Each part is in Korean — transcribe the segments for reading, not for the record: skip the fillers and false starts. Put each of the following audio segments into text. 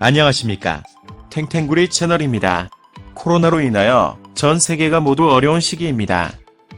안녕하십니까. 탱탱구리 채널입니다. 코로나로 인하여 전 세계가 모두 어려운 시기입니다.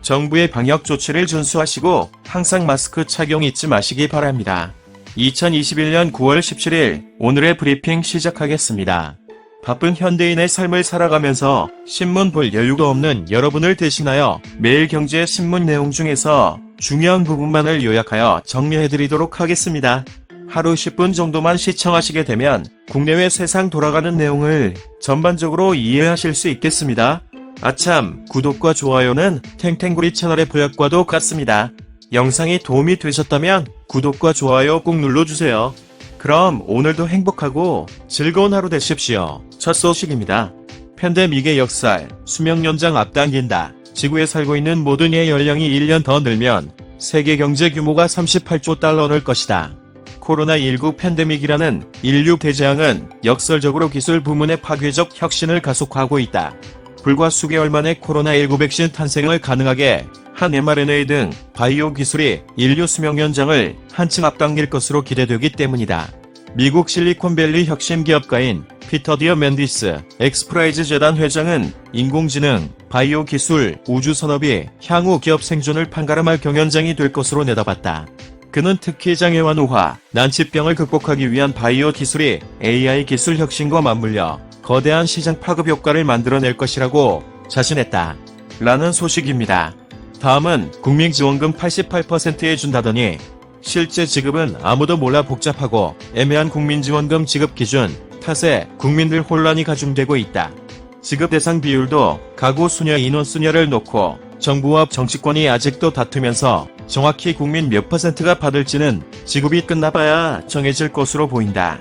정부의 방역 조치를 준수하시고 항상 마스크 착용 잊지 마시기 바랍니다. 2021년 9월 17일 오늘의 브리핑 시작하겠습니다. 바쁜 현대인의 삶을 살아가면서 신문 볼 여유가 없는 여러분을 대신하여 매일 경제 신문 내용 중에서 중요한 부분만을 요약하여 정리해드리도록 하겠습니다. 하루 10분 정도만 시청하시게 되면 국내외 세상 돌아가는 내용을 전반적으로 이해하실 수 있겠습니다. 아참, 구독과 좋아요는 탱탱구리 채널의 보약과도 같습니다. 영상이 도움이 되셨다면 구독과 좋아요 꼭 눌러주세요. 그럼 오늘도 행복하고 즐거운 하루 되십시오. 첫 소식입니다. 팬데믹의 역살, 수명 연장 앞당긴다. 지구에 살고 있는 모든 이의 연령이 1년 더 늘면 세계 경제 규모가 38조 달러 늘 것이다. 코로나19 팬데믹이라는 인류 대재앙은 역설적으로 기술 부문의 파괴적 혁신을 가속화하고 있다. 불과 수개월 만에 코로나19 백신 탄생을 가능하게 한 mRNA 등 바이오 기술이 인류 수명 연장을 한층 앞당길 것으로 기대되기 때문이다. 미국 실리콘밸리 혁신 기업가인 피터 디어맨디스 엑스프라이즈 재단 회장은 인공지능, 바이오 기술, 우주 산업이 향후 기업 생존을 판가름할 경연장이 될 것으로 내다봤다. 그는 특히 장애와 노화, 난치병을 극복하기 위한 바이오 기술이 AI 기술 혁신과 맞물려 거대한 시장 파급 효과를 만들어낼 것이라고 자신했다. 라는 소식입니다. 다음은 국민지원금 88%에 준다더니 실제 지급은 아무도 몰라 복잡하고 애매한 국민지원금 지급 기준 탓에 국민들 혼란이 가중되고 있다. 지급 대상 비율도 가구 수녀 인원 수녀를 놓고 정부와 정치권이 아직도 다투면서 정확히 국민 몇 %가 받을지는 지급이 끝나봐야 정해질 것으로 보인다.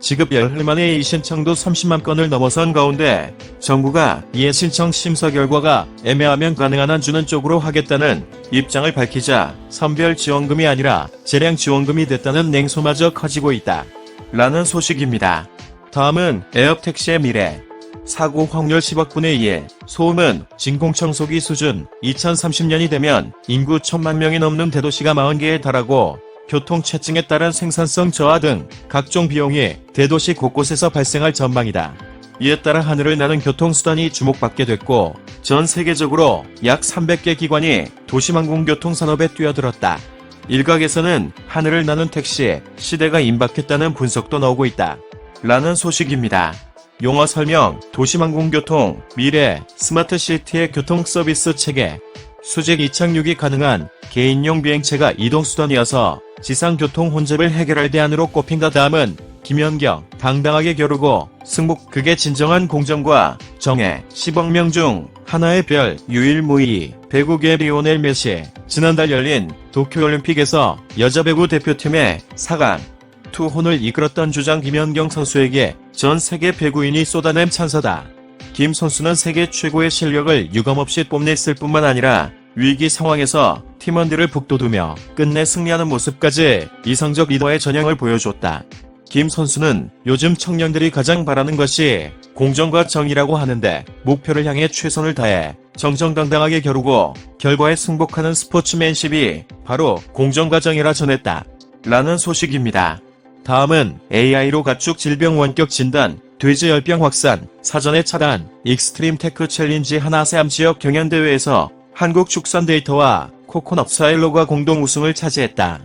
지급 열흘 만에 이 신청도 30만 건을 넘어선 가운데 정부가 이에 신청 심사 결과가 애매하면 가능한 한 주는 쪽으로 하겠다는 입장을 밝히자 선별 지원금이 아니라 재량 지원금이 됐다는 냉소마저 커지고 있다. 라는 소식입니다. 다음은 에어택시의 미래. 사고 확률 10억 분의 1, 소음은 진공청소기 수준. 2030년이 되면 인구 1000만 명이 넘는 대도시가 40개에 달하고 교통체증에 따른 생산성 저하 등 각종 비용이 대도시 곳곳에서 발생할 전망이다. 이에 따라 하늘을 나는 교통수단이 주목받게 됐고 전 세계적으로 약 300개 기관이 도시항공교통 산업에 뛰어들었다. 일각에서는 하늘을 나는 택시 시대가 임박했다는 분석도 나오고 있다. 라는 소식입니다. 용어 설명, 도시항공교통, 미래, 스마트시티의 교통서비스 체계. 수직 이착륙이 가능한 개인용 비행체가 이동수단이어서 지상교통 혼잡을 해결할 대안으로 꼽힌다. 다음은 김연경, 당당하게 겨루고 승복. 그게 진정한 공정과 정의. 10억 명 중 하나의 별, 유일무이. 배구계 리오넬 메시. 지난달 열린 도쿄올림픽에서 여자 배구 대표팀의 4강 투혼을 이끌었던 주장 김연경 선수에게 전 세계 배구인이 쏟아낸 찬사다. 김 선수는 세계 최고의 실력을 유감없이 뽐냈을 뿐만 아니라 위기 상황에서 팀원들을 북돋우며 끝내 승리하는 모습까지 이상적 리더의 전형을 보여줬다. 김 선수는 요즘 청년들이 가장 바라는 것이 공정과 정의라고 하는데 목표를 향해 최선을 다해 정정당당하게 겨루고 결과에 승복하는 스포츠맨십이 바로 공정과 정의라 전했다. 라는 소식입니다. 다음은 AI로 가축 질병 원격 진단, 돼지열병 확산, 사전에 차단, 익스트림 테크 챌린지 하나세암 지역 경연대회에서 한국 축산 데이터와 코코넛 사일로가 공동 우승을 차지했다.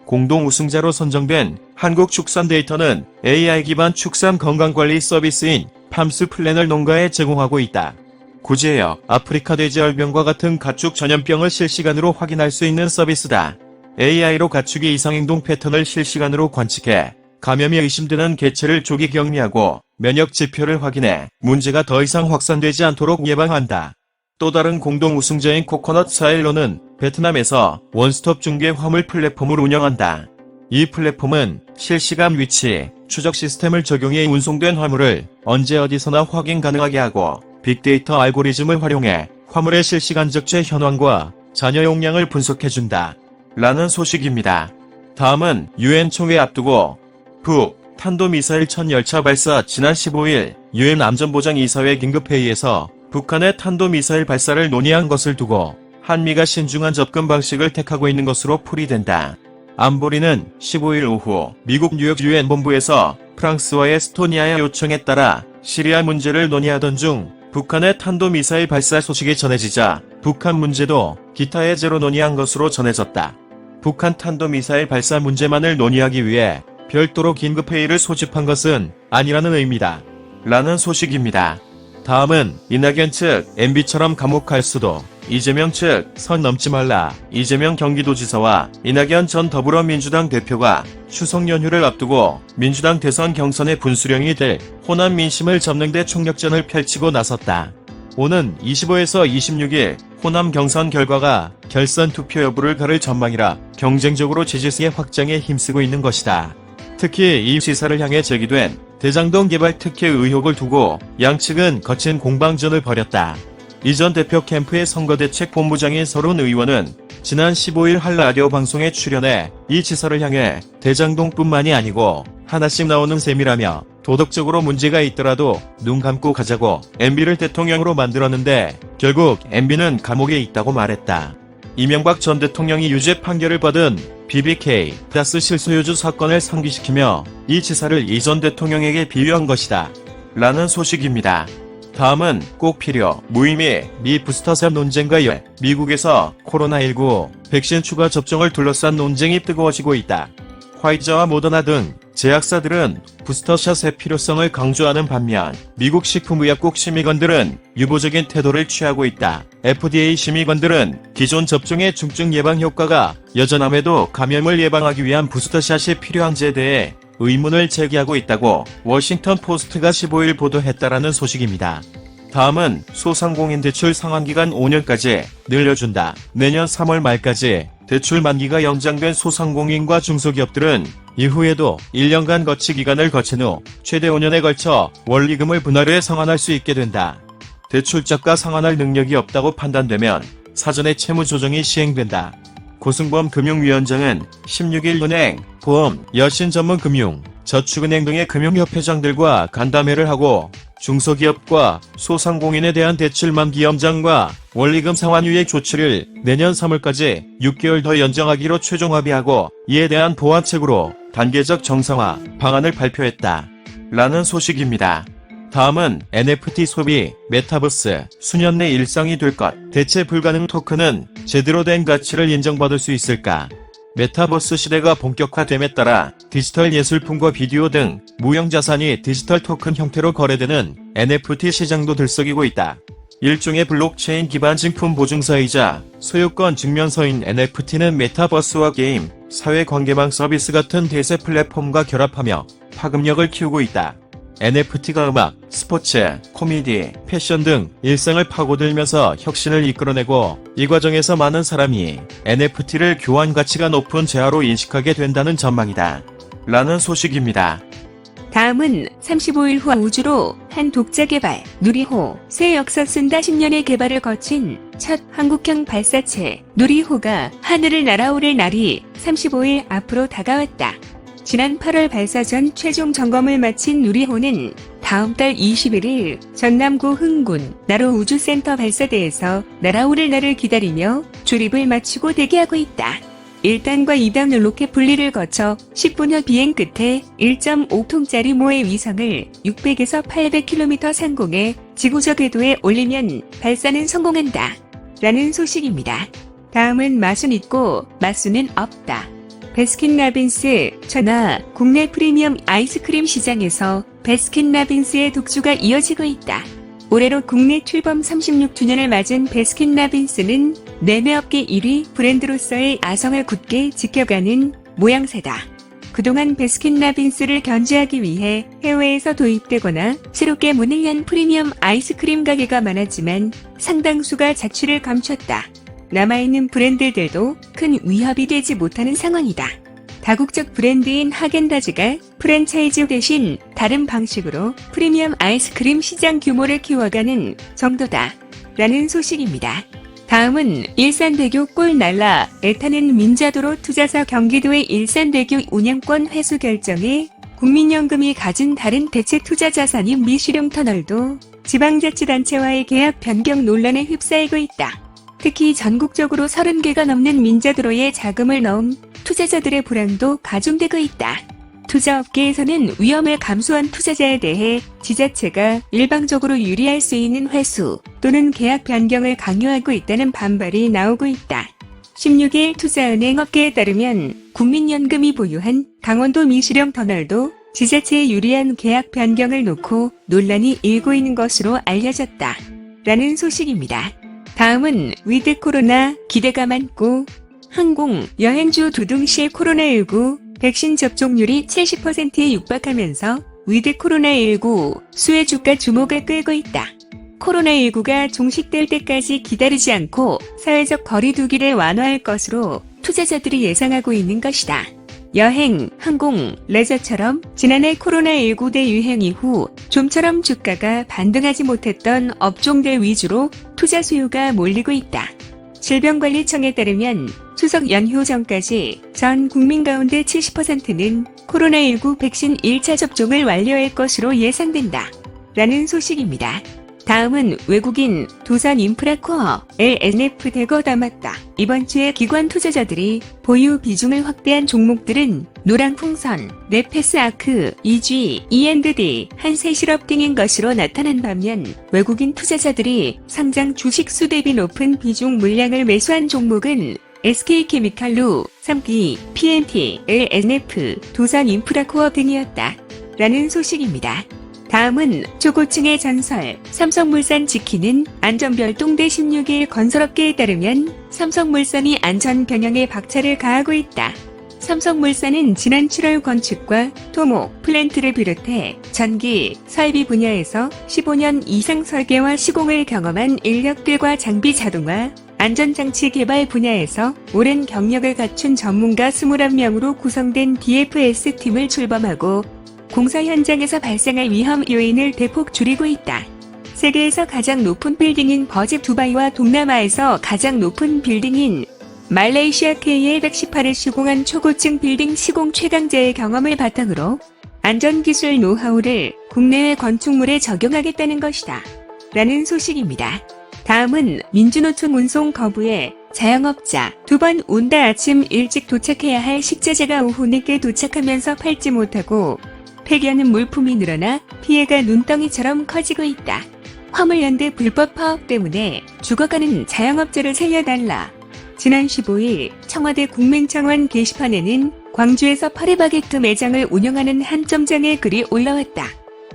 공동 우승자로 선정된 한국 축산 데이터는 AI 기반 축산 건강관리 서비스인 팜스 플래널 농가에 제공하고 있다. 구제역, 아프리카 돼지열병과 같은 가축 전염병을 실시간으로 확인할 수 있는 서비스다. AI로 가축의 이상행동 패턴을 실시간으로 관측해 감염이 의심되는 개체를 조기 격리하고 면역 지표를 확인해 문제가 더 이상 확산되지 않도록 예방한다. 또 다른 공동 우승자인 코코넛 사일로는 베트남에서 원스톱 중개 화물 플랫폼을 운영한다. 이 플랫폼은 실시간 위치 추적 시스템을 적용해 운송된 화물을 언제 어디서나 확인 가능하게 하고 빅데이터 알고리즘을 활용해 화물의 실시간 적재 현황과 잔여 용량을 분석해준다. 라는 소식입니다. 다음은 유엔 총회 앞두고 북 탄도미사일 첫 열차 발사. 지난 15일 유엔 안전보장이사회 긴급회의에서 북한의 탄도미사일 발사를 논의한 것을 두고 한미가 신중한 접근 방식을 택하고 있는 것으로 풀이된다. 안보리는 15일 오후 미국 뉴욕 유엔 본부에서 프랑스와 에스토니아의 요청에 따라 시리아 문제를 논의하던 중 북한의 탄도미사일 발사 소식이 전해지자 북한 문제도 기타 해제로 논의한 것으로 전해졌다. 북한 탄도미사일 발사 문제만을 논의하기 위해 별도로 긴급회의를 소집한 것은 아니라는 의미다. 라는 소식입니다. 다음은 이낙연 측 MB처럼 감옥 갈 수도, 이재명 측 선 넘지 말라. 이재명 경기도지사와 이낙연 전 더불어민주당 대표가 추석 연휴를 앞두고 민주당 대선 경선의 분수령이 될 호남 민심을 접는 데 총력전을 펼치고 나섰다. 오는 25에서 26일 호남 경선 결과가 결선 투표 여부를 가를 전망이라 경쟁적으로 지지세 확장에 힘쓰고 있는 것이다. 특히 이 시사를 향해 제기된 대장동 개발 특혜 의혹을 두고 양측은 거친 공방전을 벌였다. 이 전 대표 캠프의 선거대책본부장인 서른 의원은 지난 15일 한 라디오 방송에 출연해 이 지사를 향해 대장동뿐만이 아니고 하나씩 나오는 셈이라며 도덕적으로 문제가 있더라도 눈 감고 가자고 MB를 대통령으로 만들었는데 결국 MB는 감옥에 있다고 말했다. 이명박 전 대통령이 유죄 판결을 받은 BBK 가스 실소유주 사건을 상기시키며 이 지사를 이 전 대통령에게 비유한 것이다. 라는 소식입니다. 다음은 꼭 필요, 무의미, 미 부스터샷 논쟁과 미국에서 코로나19 백신 추가 접종을 둘러싼 논쟁이 뜨거워지고 있다. 화이자와 모더나 등 제약사들은 부스터샷의 필요성을 강조하는 반면 미국 식품의약국 심의관들은 유보적인 태도를 취하고 있다. FDA 심의관들은 기존 접종의 중증 예방 효과가 여전함에도 감염을 예방하기 위한 부스터샷이 필요한지에 대해 의문을 제기하고 있다고 워싱턴 포스트가 15일 보도했다라는 소식입니다. 다음은 소상공인 대출 상환기간 5년까지 늘려준다. 내년 3월 말까지 대출 만기가 연장된 소상공인과 중소기업들은 이후에도 1년간 거치 기간을 거친 후 최대 5년에 걸쳐 원리금을 분할해 상환할 수 있게 된다. 대출자가 상환할 능력이 없다고 판단되면 사전에 채무 조정이 시행된다. 고승범 금융위원장은 16일 은행, 보험, 여신 전문 금융, 저축은행 등의 금융협회장들과 간담회를 하고 중소기업과 소상공인에 대한 대출 만기 연장과 원리금 상환 유예 조치를 내년 3월까지 6개월 더 연장하기로 최종 합의하고 이에 대한 보완책으로 단계적 정상화 방안을 발표했다. 라는 소식입니다. 다음은 NFT 소비, 메타버스, 수년 내 일상이 될 것, 대체 불가능 토큰은 제대로 된 가치를 인정받을 수 있을까? 메타버스 시대가 본격화됨에 따라 디지털 예술품과 비디오 등 무형자산이 디지털 토큰 형태로 거래되는 NFT 시장도 들썩이고 있다. 일종의 블록체인 기반 증품 보증서이자 소유권 증명서인 NFT는 메타버스와 게임, 사회관계망 서비스 같은 대세 플랫폼과 결합하며 파급력을 키우고 있다. NFT가 음악, 스포츠, 코미디, 패션 등 일상을 파고들면서 혁신을 이끌어내고 이 과정에서 많은 사람이 NFT를 교환 가치가 높은 재화로 인식하게 된다는 전망이다. 라는 소식입니다. 다음은 35일 후 우주로 한 독자 개발, 누리호, 새 역사 쓴다 10년의 개발을 거친 첫 한국형 발사체 누리호가 하늘을 날아오를 날이 35일 앞으로 다가왔다. 지난 8월 발사 전 최종 점검을 마친 누리호는 다음 달 21일 전남구 흥군 나로 우주센터 발사대에서 날아오를 날을 기다리며 조립을 마치고 대기하고 있다. 1단과 2단 로켓 분리를 거쳐 10분여 비행 끝에 1.5톤짜리 모의 위성을 600에서 800km 상공에 지구적 궤도에 올리면 발사는 성공한다. 라는 소식입니다. 다음은 맛은 있고 맛수는 없다. 배스킨라빈스 전화 국내 프리미엄 아이스크림 시장에서 배스킨라빈스의 독주가 이어지고 있다. 올해로 국내 출범 36주년을 맞은 배스킨라빈스는 내매업계 1위 브랜드로서의 아성을 굳게 지켜가는 모양새다. 그동안 배스킨라빈스를 견제하기 위해 해외에서 도입되거나 새롭게 문을 연 프리미엄 아이스크림 가게가 많았지만 상당수가 자취를 감췄다. 남아있는 브랜드들도 큰 위협이 되지 못하는 상황이다. 다국적 브랜드인 하겐다즈가 프랜차이즈 대신 다른 방식으로 프리미엄 아이스크림 시장 규모를 키워가는 정도다. 라는 소식입니다. 다음은 일산대교 꿀 날라 애타는 민자도로 투자사 경기도의 일산대교 운영권 회수 결정에 국민연금이 가진 다른 대체 투자 자산인 미시령 터널도 지방자치단체와의 계약 변경 논란에 휩싸이고 있다. 특히 전국적으로 30개가 넘는 민자도로에 자금을 넣은 투자자들의 불안도 가중되고 있다. 투자업계에서는 위험을 감수한 투자자에 대해 지자체가 일방적으로 유리할 수 있는 회수 또는 계약 변경을 강요하고 있다는 반발이 나오고 있다. 16일 투자은행업계에 따르면 국민연금이 보유한 강원도 미시령 터널도 지자체에 유리한 계약 변경을 놓고 논란이 일고 있는 것으로 알려졌다. 라는 소식입니다. 다음은 위드 코로나 기대가 많고 항공, 여행주 두둥실 코로나19 백신 접종률이 70%에 육박하면서 위드 코로나19 수혜 주가 주목을 끌고 있다. 코로나19가 종식될 때까지 기다리지 않고 사회적 거리두기를 완화할 것으로 투자자들이 예상하고 있는 것이다. 여행, 항공, 레저처럼 지난해 코로나19 대유행 이후 좀처럼 주가가 반등하지 못했던 업종들 위주로 투자 수요가 몰리고 있다. 질병관리청에 따르면 추석 연휴 전까지 전 국민 가운데 70%는 코로나19 백신 1차 접종을 완료할 것으로 예상된다. 라는 소식입니다. 다음은 외국인 두산 인프라코어 LNF 대거 담았다. 이번 주에 기관 투자자들이 보유 비중을 확대한 종목들은 노랑풍선, 네페스아크, EG, E&D, 한세실업 등인 것으로 나타난 반면 외국인 투자자들이 상장 주식수 대비 높은 비중 물량을 매수한 종목은 SK케미칼루, 삼기, PNT, LNF, 두산 인프라코어 등이었다. 라는 소식입니다. 다음은 초고층의 전설, 삼성물산 지키는 안전별동 대 16일 건설업계에 따르면 삼성물산이 안전 병영에 박차를 가하고 있다. 삼성물산은 지난 7월 건축과 토목, 플랜트를 비롯해 전기, 설비 분야에서 15년 이상 설계와 시공을 경험한 인력들과 장비 자동화, 안전장치 개발 분야에서 오랜 경력을 갖춘 전문가 21명으로 구성된 DFS팀을 출범하고 공사 현장에서 발생할 위험 요인을 대폭 줄이고 있다. 세계에서 가장 높은 빌딩인 버즈 두바이와 동남아에서 가장 높은 빌딩인 말레이시아 KL118을 시공한 초고층 빌딩 시공 최강자의 경험을 바탕으로 안전기술 노하우를 국내외 건축물에 적용하겠다는 것이다. 라는 소식입니다. 다음은 민주노총 운송 거부에 자영업자 2번 온다. 아침 일찍 도착해야 할 식자재가 오후 늦게 도착하면서 팔지 못하고 폐기하는 물품이 늘어나 피해가 눈덩이처럼 커지고 있다. 화물연대 불법 파업 때문에 죽어가는 자영업자를 살려달라. 지난 15일 청와대 국민청원 게시판에는 광주에서 파리바게트 매장을 운영하는 한 점장의 글이 올라왔다.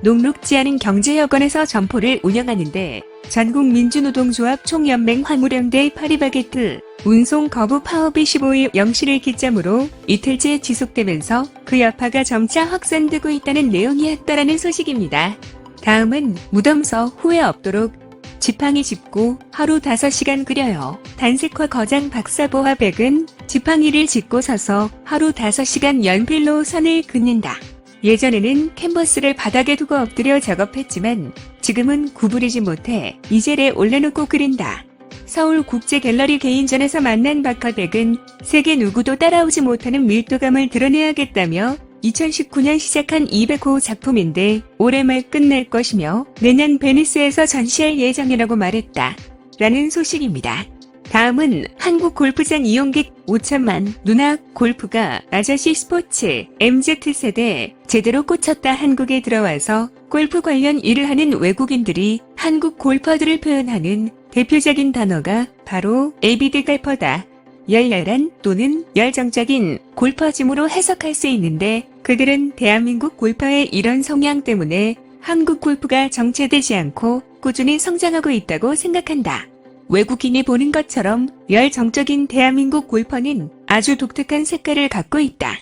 녹록지 않은 경제여건에서 점포를 운영하는데 전국민주노동조합 총연맹 화물연대 파리바게트 운송 거부 파업이 15일 0시를 기점으로 이틀째 지속되면서 그 여파가 점차 확산되고 있다는 내용이었다라는 소식입니다. 다음은 무덤서 후회 없도록 지팡이 짚고 하루 5시간 끓여요. 단색화 거장 박사보화백은 지팡이를 짚고 서서 하루 5시간 연필로 선을 긋는다. 예전에는 캔버스를 바닥에 두고 엎드려 작업했지만 지금은 구부리지 못해 이젤에 올려놓고 그린다. 서울국제갤러리 개인전에서 만난 박하백은 세계 누구도 따라오지 못하는 밀도감을 드러내야겠다며 2019년 시작한 200호 작품인데 올해 말 끝낼 것이며 내년 베니스에서 전시할 예정이라고 말했다. 라는 소식입니다. 다음은 한국 골프장 이용객 5천만 누낙 골프가 아저씨 스포츠 MZ세대 제대로 꽂혔다. 한국에 들어와서 골프 관련 일을 하는 외국인들이 한국 골퍼들을 표현하는 대표적인 단어가 바로 에비드 골퍼다. 열렬한 또는 열정적인 골퍼짐으로 해석할 수 있는데 그들은 대한민국 골퍼의 이런 성향 때문에 한국 골프가 정체되지 않고 꾸준히 성장하고 있다고 생각한다. 외국인이 보는 것처럼 열정적인 대한민국 골퍼는 아주 독특한 색깔을 갖고 있다.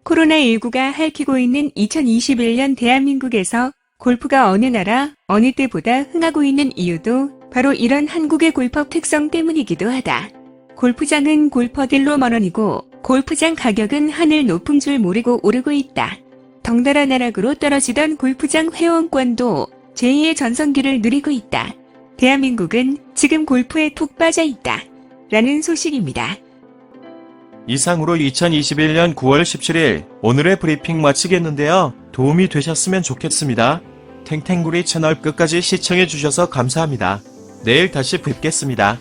코로나19가 핥히고 있는 2021년 대한민국에서 골프가 어느 나라, 어느 때보다 흥하고 있는 이유도 바로 이런 한국의 골퍼 특성 때문이기도 하다. 골프장은 골퍼들로 멀어니고 골프장 가격은 하늘 높은 줄 모르고 오르고 있다. 덩달아 나락으로 떨어지던 골프장 회원권도 제2의 전성기를 누리고 있다. 대한민국은 지금 골프에 푹 빠져 있다. 라는 소식입니다. 이상으로 2021년 9월 17일 오늘의 브리핑 마치겠는데요. 도움이 되셨으면 좋겠습니다. 탱탱구리 채널 끝까지 시청해주셔서 감사합니다. 내일 다시 뵙겠습니다.